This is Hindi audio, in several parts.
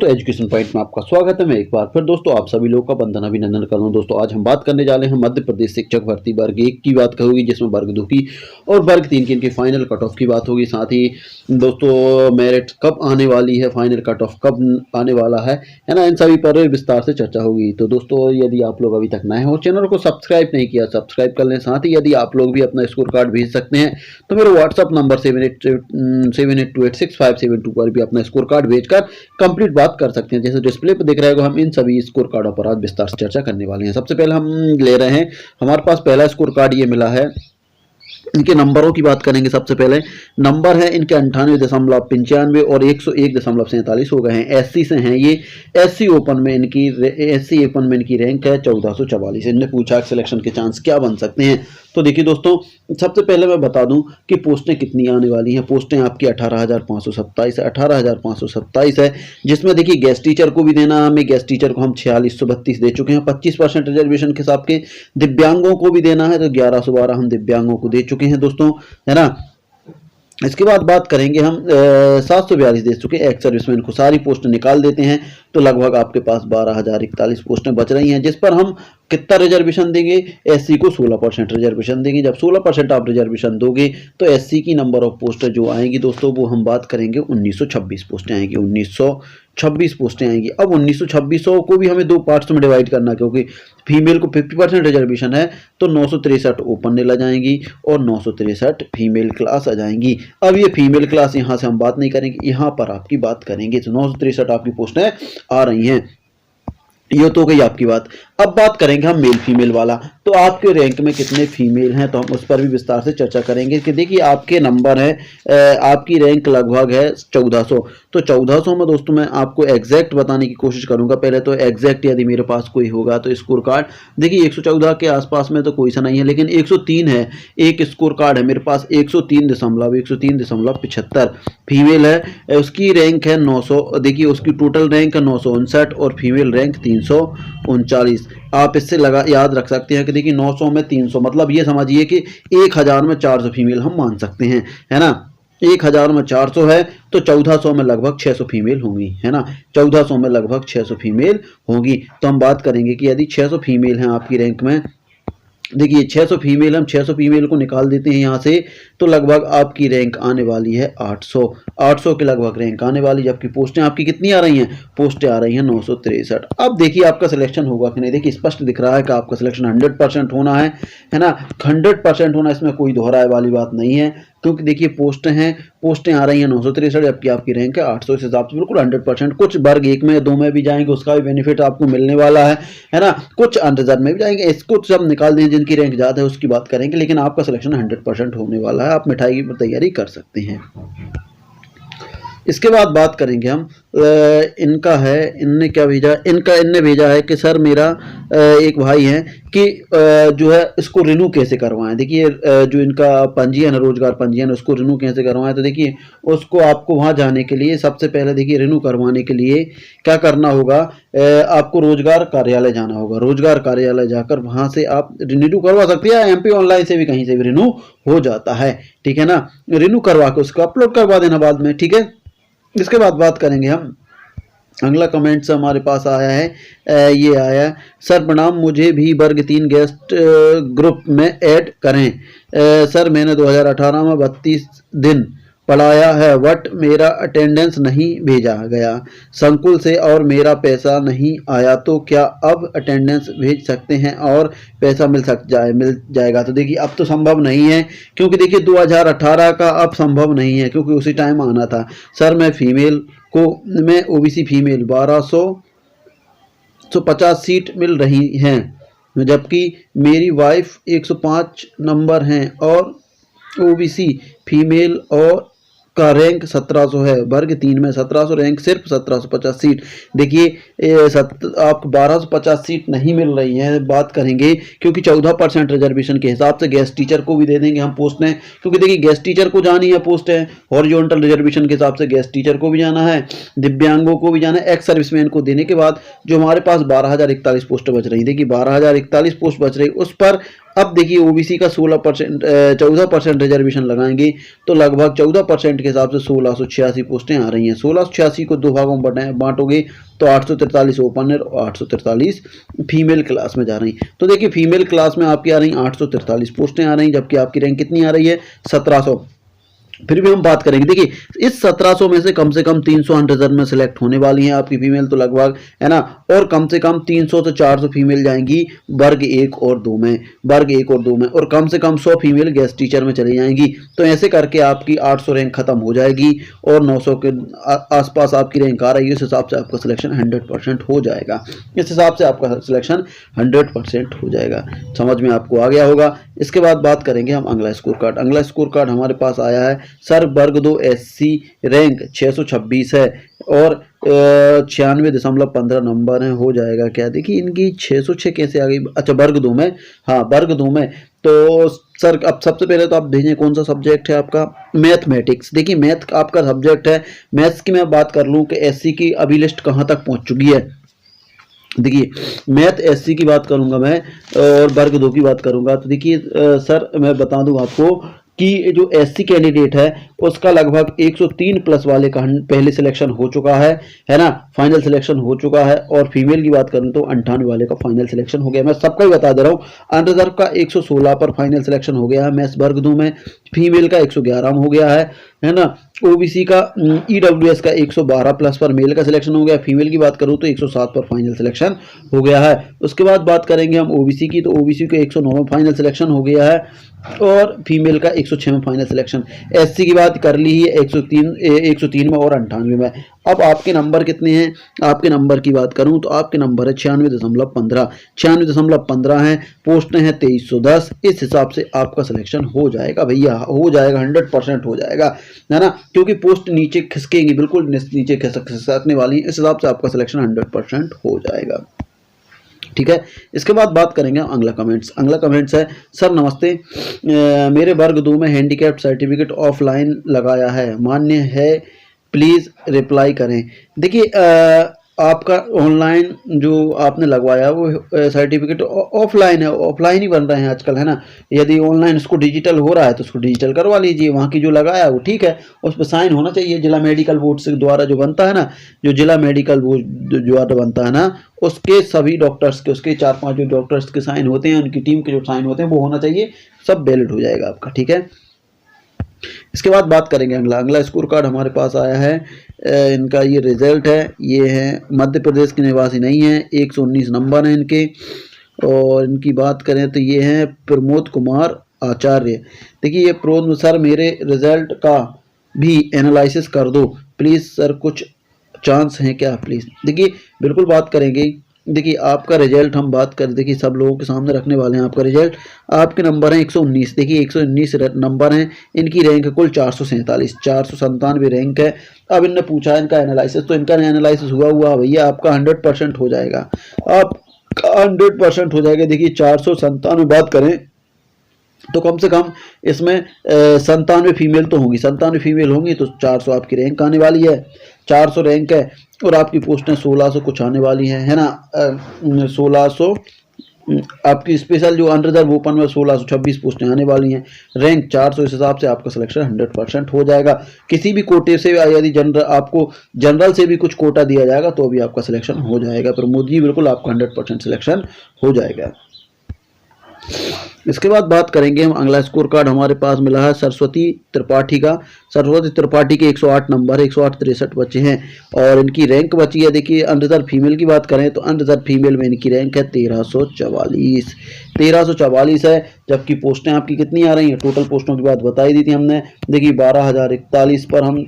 तो एजुकेशन पॉइंट में आपका स्वागत है। मैं एक बार फिर दोस्तों आप सभी लोगों का बंधन अभिनंदन कर रहा हूं। दोस्तों आज हम बात करने जा रहे हैं मध्य प्रदेश शिक्षक भर्ती वर्ग 1 की बात होगी, जिसमें वर्ग 2 की और वर्ग 3 की इनकी फाइनल कट ऑफ की बात होगी। साथ ही दोस्तों मेरिट कब आने वाली है, फाइनल कट ऑफ कब आने वाला है ना, इन सभी पर विस्तार से चर्चा होगी। तो दोस्तों यदि आप लोग अभी तक नए हो, चैनल को सब्सक्राइब नहीं किया, सब्सक्राइब कर लें। साथ ही यदि आप लोग भी अपना स्कोर कार्ड भेज सकते हैं तो मेरे व्हाट्सअप नंबर 78286572 पर भी अपना स्कोर कार्ड भेजकर कंप्लीट बात कर सकते हैं। जैसे डिस्प्ले पर दिख रहा है, हम इन सभी स्कोर कार्डों पर आज विस्तार से चर्चा करने वाले हैं। सबसे पहले हम ले रहे हैं, हमारे पास पहला स्कोर कार्ड ये मिला है। इनके नंबरों की बात करेंगे। सबसे पहले नंबर है इनके 98.95 और 101.47 हो गए हैं। एससी से हैं ये। एससी ओपन में इनकी रैंक है 1444। इनने पूछा सिलेक्शन के चांस क्या बन सकते हैं। तो देखिए दोस्तों, सबसे पहले मैं बता दूं कि पोस्टें कितनी आने वाली हैं। पोस्टें आपकी 18,527 है, जिसमें देखिए गेस्ट टीचर को भी देना है हमें। गेस्ट टीचर को हम 4632 दे चुके हैं 25% रिजर्वेशन के हिसाब के। दिव्यांगों को भी देना है तो 1112 हम दिव्यांगों को दे चुके हैं दोस्तों, है ना। इसके बाद बात करेंगे हम 742 दे चुके एक्स सर्विसमैन को। सारी पोस्ट निकाल देते हैं तो लगभग आपके पास 12,041 पोस्टें बच रही हैं, जिस पर हम कितना रिजर्वेशन देंगे। एससी को 16% रिजर्वेशन देंगे। जब 16% आप रिजर्वेशन दोगे तो एससी की नंबर ऑफ पोस्ट जो आएंगी दोस्तों, वो हम बात करेंगे 1926 पोस्टें आएंगी। 1926 पोस्टें आएंगी। अब 1926 को भी हमें दो पार्ट्स में डिवाइड करना, क्योंकि फीमेल को 50% रिजर्वेशन है तो 963 ओपन ने आ जाएंगी और 963 फीमेल क्लास आ जाएंगी। अब ये फीमेल क्लास यहाँ से हम बात नहीं करेंगे, यहाँ पर आपकी बात करेंगे। तो 963 आपकी पोस्टें आ रही हैं। ये तो गई आपकी बात। अब बात करेंगे हम मेल फीमेल वाला। तो आपके रैंक में कितने फीमेल हैं, तो हम उस पर भी विस्तार से चर्चा करेंगे कि देखिए आपके नंबर है, आपकी रैंक लगभग है 1400। तो 1400 में दोस्तों मैं आपको एग्जैक्ट बताने की कोशिश करूंगा। पहले तो एग्जैक्ट यदि मेरे पास कोई होगा तो स्कोर कार्ड देखिए 114 के आसपास में तो कोई सा नहीं है, लेकिन 103 है। एक स्कोर कार्ड है मेरे पास 103.75 फीमेल है। उसकी रैंक है 900। देखिए उसकी टोटल रैंक है 959 और फीमेल रैंक 339। आप इससे याद रख सकते हैं कि देखिए 900 में 300 मतलब ये समझिए कि 1000 में 400 फीमेल हम मान सकते हैं, है ना। 1000 में 400 है तो 1400 में लगभग 600 फीमेल होंगी, है ना। 1400 में लगभग 600 फीमेल होंगी। तो हम बात करेंगे कि यदि 600 फीमेल हैं आपकी रैंक में, देखिए 600 फीमेल, हम 600 फीमेल को निकाल देते हैं यहाँ से, तो लगभग आपकी रैंक आने वाली है 800 के लगभग रैंक आने वाली। जबकि पोस्टें आपकी कितनी आ रही हैं, पोस्टें आ रही हैं 963। अब देखिए आपका सिलेक्शन होगा कि नहीं। देखिए स्पष्ट दिख रहा है कि आपका सिलेक्शन 100% होना है ना। 100% होना, इसमें कोई दोहराए वाली बात नहीं है, क्योंकि देखिए पोस्टें आ रही हैं 963, जबकि आपकी रैंक है 800। इस हिसाब से बिल्कुल 100%। कुछ वर्ग 1 में 2 में भी जाएंगे, उसका भी बेनिफिट आपको मिलने वाला है ना। कुछ अनरिजर्व में भी जाएंगे, इसको सब निकाल दें। जिनकी रैंक ज़्यादा है उसकी बात करेंगे, लेकिन आपका सिलेक्शन 100% होने वाला है। आप मिठाई की तैयारी कर सकते हैं। इसके बाद बात करेंगे हम इनका है, इनने क्या भेजा। इनने भेजा है कि सर मेरा एक भाई है कि जो है इसको रिन्यू कैसे करवाएं। देखिए जो इनका पंजीयन है, रोजगार पंजीयन, उसको रिन्यू कैसे करवाएं। तो देखिए उसको आपको वहां जाने के लिए सबसे पहले देखिए रिन्यू करवाने के लिए क्या करना होगा, आपको रोजगार कार्यालय जाना होगा। रोजगार कार्यालय जाकर वहां से आप रिन्यू करवा सकते हैं, एमपी ऑनलाइन से भी कहीं से भी रिन्यू हो जाता है, ठीक है ना। रिन्यू करवा के उसको अपलोड करवा देना बाद में, ठीक है। इसके बाद बात करेंगे हम, अगला कमेंट से हमारे पास आया है, ये आया है, सर प्रणाम, मुझे भी वर्ग 3 गेस्ट ग्रुप में ऐड करें। सर मैंने 2018 में 32 दिन पढ़ाया है, बट मेरा अटेंडेंस नहीं भेजा गया संकुल से और मेरा पैसा नहीं आया, तो क्या अब अटेंडेंस भेज सकते हैं और पैसा मिल जाएगा। तो देखिए अब तो संभव नहीं है, क्योंकि देखिए 2018 का अब संभव नहीं है, क्योंकि उसी टाइम आना था। सर मैं ओबीसी फीमेल 1250 सीट मिल रही हैं, जबकि मेरी वाइफ 105 नंबर हैं और ओबीसी फीमेल और का रैंक 1700 है। वर्ग 3 में 1700 रैंक, सिर्फ 1750 सीट। देखिए आपको 1250 सीट नहीं मिल रही है, बात करेंगे, क्योंकि 14% रिजर्वेशन के हिसाब से गेस्ट टीचर को भी दे देंगे हम पोस्टें, क्योंकि देखिए गेस्ट टीचर को जानी है पोस्टें। हॉरिजॉन्टल रिजर्वेशन के हिसाब से गेस्ट टीचर को भी जाना है, दिव्यांगों को भी जाना है। एक्स सर्विसमैन को देने के बाद जो हमारे पास 12,041 पोस्ट बच रही, देखिए 12,041 पोस्ट बच रही, उस पर अब देखिए ओबीसी का 16% 14% रिजर्वेशन लगाएंगे तो लगभग 14% के हिसाब से 1686 पोस्टें आ रही हैं। 1686 को दो भागों में बांटोगे तो 843 ओपन है और 843 फीमेल क्लास में जा रही। तो देखिए फीमेल क्लास में आपकी आ रही 843 पोस्टें आ रही, जबकि आपकी रैंक कितनी आ रही है 1700। फिर भी हम बात करेंगे, देखिए इस 1700 में से कम 300 अनरिजर्व में सिलेक्ट होने वाली हैं आपकी फीमेल, तो लगभग है ना, और कम से कम 300 से 400 फीमेल जाएंगी वर्ग 1 और 2 में, वर्ग 1 और 2 में, और कम से कम 100 फीमेल गेस्ट टीचर में चली जाएंगी। तो ऐसे करके आपकी 800 रैंक खत्म हो जाएगी और 900 के आसपास आपकी रैंक आ रही है। इस हिसाब से आपका सिलेक्शन 100% हो जाएगा। इस हिसाब से आपका सिलेक्शन 100% हो जाएगा। समझ में आपको आ गया होगा। इसके बाद बात करेंगे हम अगला स्कोर कार्ड। अगला स्कोर कार्ड हमारे पास आया है सर वर्ग 2 एससी रैंक 626 है और 96.15 नंबर है, हो जाएगा क्या? देखिए इनकी 606 कैसे आ गई? अच्छा वर्ग 2 में, हाँ वर्ग 2 में। तो सर अब सबसे पहले तो आप देखें कौन सा सब्जेक्ट है आपका, मैथमेटिक्स। देखिए मैथ आपका सब्जेक्ट है। मैथ्स की मैं बात कर लूँ कि एससी की अभी लिस्ट कहाँ तक पहुँच चुकी है। देखिए मैथ एससी की बात करूंगा मैं और वर्ग 2 की बात करूंगा। तो देखिए सर मैं बता दूं आपको कि जो एससी कैंडिडेट है उसका लगभग 103 प्लस वाले का पहले सिलेक्शन हो चुका है ना, फाइनल सिलेक्शन हो चुका है। और फीमेल की बात करूं तो 98 वाले का फाइनल सिलेक्शन हो गया। मैं सबका ही बता दे रहा हूँ। अनरिजर्व का 116 पर फाइनल सिलेक्शन हो गया है मैथ्स वर्ग 2 में, फीमेल का 111 हो गया है ना। ओबीसी का ईडब्ल्यूएस का 112 प्लस पर मेल का सिलेक्शन हो गया। फीमेल की बात करूं तो 107 पर फाइनल सिलेक्शन हो गया है। उसके बाद बात करेंगे हम ओबीसी की, तो ओबीसी का 109 में फाइनल सिलेक्शन हो गया है और फीमेल का 106 में फाइनल सिलेक्शन। एससी की बात कर ली है 103 में और 98 में। अब आपके नंबर कितने हैं? आपके नंबर की बात करूं तो आपके नंबर है 96.15 है, पोस्टें हैं 2310। इस हिसाब से आपका सिलेक्शन हो जाएगा भैया, हो जाएगा 100% हो जाएगा, है ना, क्योंकि पोस्ट नीचे खिसकेंगी, बिल्कुल नीचे खिसकने वाली है। इस हिसाब से आपका सिलेक्शन 100% हो जाएगा। ठीक है। इसके बाद बात करेंगे अगला कमेंट्स। अगला कमेंट्स है सर नमस्ते, मेरे वर्ग 2 में हैंडीकैप सर्टिफिकेट ऑफलाइन लगाया है, मान्य है, प्लीज़ रिप्लाई करें। देखिए आपका ऑनलाइन जो आपने लगवाया वो सर्टिफिकेट ऑफलाइन है, ऑफलाइन ही बन रहे हैं आजकल, है ना। यदि ऑनलाइन उसको डिजिटल हो रहा है तो उसको डिजिटल करवा लीजिए। वहाँ की जो लगाया वो ठीक है, उस पर साइन होना चाहिए। जिला मेडिकल बोर्ड से द्वारा जो बनता है ना, जो जिला मेडिकल बोर्ड द्वारा बनता है ना, उसके सभी डॉक्टर्स के, उसके 4-5 जो डॉक्टर्स के साइन होते हैं, उनकी टीम के जो साइन होते हैं वो होना चाहिए। सब वैलिड हो जाएगा आपका। ठीक है। इसके बाद बात करेंगे अगला स्कोर कार्ड हमारे पास आया है। इनका ये रिजल्ट है, ये है मध्य प्रदेश के निवासी नहीं है, 119 नंबर हैं इनके। और इनकी बात करें तो ये हैं प्रमोद कुमार आचार्य। देखिए ये प्रमोद सर मेरे रिजल्ट का भी एनालिसिस कर दो प्लीज़ सर, कुछ चांस हैं क्या प्लीज़? देखिए बिल्कुल बात करेंगे। देखिए आपका रिजल्ट हम बात कर, देखिए सब लोगों के सामने रखने वाले हैं आपका रिजल्ट। आपके नंबर हैं 119। देखिए 119 नंबर हैं, इनकी रैंक कुल 497 रैंक है। अब इनने पूछा है इनका एनालिसिस, तो इनका एनालिसिस हुआ भैया आपका 100% हो जाएगा, आपका 100% हो जाएगा। देखिए 497 बात करें तो कम से कम इसमें 97 फीमेल तो होंगी, 97 फीमेल होंगी तो 400 आपकी रैंक आने वाली है। 400 रैंक है और आपकी पोस्टें 1600 कुछ आने वाली हैं, है ना। 1600 आपकी स्पेशल जो अनरिजर्व ओपन में 1626 पोस्टें आने वाली हैं, रैंक 400। इस हिसाब से आपका सिलेक्शन 100% हो जाएगा। किसी भी कोटे से यदि आपको जनरल से भी कुछ कोटा दिया जाएगा तो भी आपका सिलेक्शन हो जाएगा। प्रमोद जी बिल्कुल आपका 100% सिलेक्शन हो जाएगा। इसके बाद बात करेंगे हम अगला स्कोर कार्ड हमारे पास मिला है सरस्वती त्रिपाठी का। सरस्वती त्रिपाठी के 108 नंबर, 163 बच्चे हैं और इनकी रैंक बची है। देखिए अनरिजर्व फीमेल की बात करें तो अनरिजर्व फीमेल में इनकी रैंक है 1344 है, जबकि पोस्टें आपकी कितनी आ रही हैं? टोटल पोस्टों की बात बताई दी थी हमने। देखिए 12,041 पर हम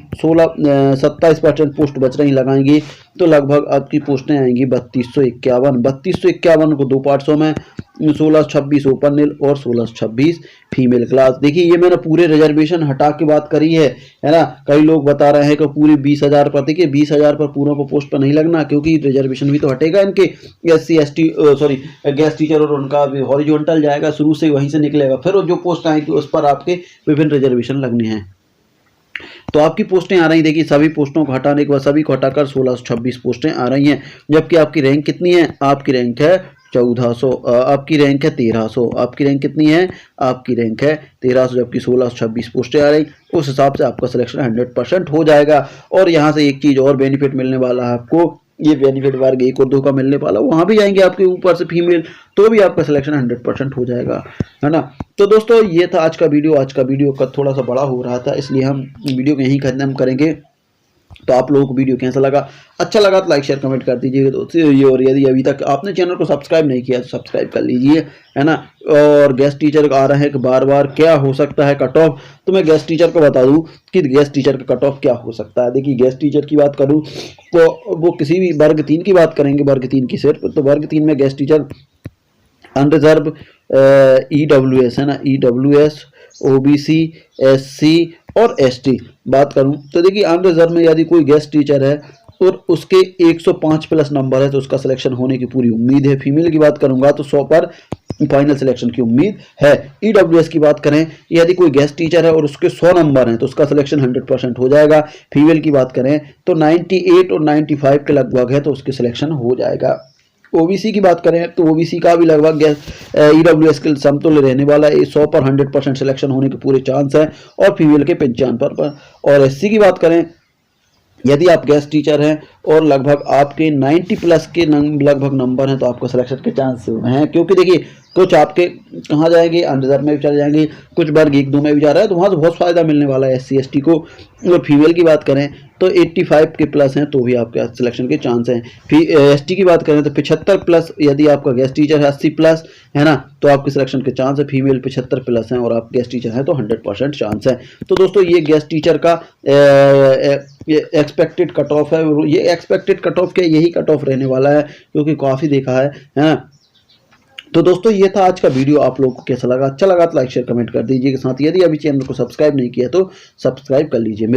27% पोस्ट बच रही लगाएंगी तो लगभग आपकी पोस्टें आएंगी 3251 को 2 पार्ट्सों में, 1626 ओपन नील और 1626 फीमेल क्लास। देखिए ये मैंने पूरे रिजर्वेशन हटा के बात करी है ना। कई लोग बता रहे हैं कि पूरी 20,000 पर, देखिए 20,000 पर पूरों को पोस्ट पर नहीं लगना, क्योंकि रिजर्वेशन भी तो हटेगा इनके SC ST गेस्ट टीचर और उनका भी हॉरिजॉन्टल जाएगा, शुरू से वहीं से निकलेगा। फिर जो पोस्ट आएंगी उस पर आपके विभिन्न रिजर्वेशन लगने हैं। तो आपकी पोस्टें आ रही, देखिए सभी पोस्टों को हटाने के बाद सभी को हटाकर 1626 पोस्टें आ रही हैं, जबकि आपकी रैंक कितनी है? आपकी रैंक है 1400, आपकी रैंक है 1300, आपकी रैंक कितनी है, आपकी रैंक है 1300, जबकि 1626 पोस्टें आ रही, उस हिसाब से आपका सिलेक्शन 100% हो जाएगा। और यहाँ से एक चीज़ और बेनिफिट मिलने वाला है आपको, ये बेनिफिट वर्ग 1 और 2 का मिलने वाला, वहाँ भी जाएंगे आपके ऊपर से फीमेल, तो भी आपका सिलेक्शन 100% हो जाएगा, है ना। तो दोस्तों ये था आज का वीडियो। आज का वीडियो का थोड़ा सा बड़ा हो रहा था, इसलिए हम वीडियो को यहीं खत्म करेंगे। तो आप लोगों को वीडियो कैसा लगा, अच्छा लगा तो लाइक शेयर कमेंट कर दीजिएगा दोस्तों। ये और यदि अभी तक आपने चैनल को सब्सक्राइब नहीं किया तो सब्सक्राइब कर लीजिए, है ना। और गेस्ट टीचर आ रहे हैं कि बार बार क्या हो सकता है कट ऑफ, तो मैं गेस्ट टीचर को बता दूं कि गेस्ट टीचर का कट ऑफ क्या हो सकता है। देखिए गेस्ट टीचर की बात करूँ तो वो किसी भी वर्ग 3 की बात करेंगे, वर्ग 3 की सिर्फ, तो वर्ग 3 में गेस्ट टीचर अनरिजर्व EWS है ना, EWS OBC SC और ST बात करूं तो देखिए अनरिजर्व में यदि कोई गेस्ट टीचर है और उसके 105 प्लस नंबर है तो उसका सिलेक्शन होने की पूरी उम्मीद है। फीमेल की बात करूंगा तो 100 पर फाइनल सिलेक्शन की उम्मीद है। EWS की बात करें, यदि कोई गेस्ट टीचर है और उसके 100 नंबर हैं तो उसका सिलेक्शन 100% हो जाएगा। फीमेल की बात करें तो 98 और 95 के लगभग है तो उसके सिलेक्शन हो जाएगा। ओबीसी की बात करें तो ओबीसी का भी लगभग EWS के समतुल्य रहने वाला है, 100 पर 100% सिलेक्शन होने के पूरे चांस हैं, और फीमेल के 95 पर। और SC की बात करें, यदि आप गेस्ट टीचर हैं और लगभग आपके 90 प्लस के लगभग नंबर हैं तो आपको सिलेक्शन के चांस हैं, क्योंकि देखिए कुछ आपके कहाँ जाएंगे, अनरिजर्व में भी चले जाएंगे, कुछ वर्ग 1-2 में भी जा रहा है, तो वहाँ से बहुत फायदा मिलने वाला है SC ST को। और फीमेल की बात करें तो 85 के प्लस हैं तो भी आपके सिलेक्शन के चांस हैं। ST की बात करें तो 75 प्लस, यदि आपका गेस्ट टीचर है 80 प्लस, है ना, तो आपके सिलेक्शन के चांस है। फीमेल 75 प्लस हैं और आप गेस्ट टीचर हैं तो 100% चांस है। तो दोस्तों ये गेस्ट टीचर का एक्सपेक्टेड कट ऑफ है। ये एक्सपेक्टेड कट ऑफ क्या, यही कट ऑफ रहने वाला है, क्योंकि काफ़ी देखा है ना। तो दोस्तों ये था आज का वीडियो। आप लोगों को कैसा लगा, अच्छा लगा तो लाइक शेयर कमेंट कर दीजिए। साथ ही यदि अभी चैनल को सब्सक्राइब नहीं किया तो सब्सक्राइब कर लीजिए।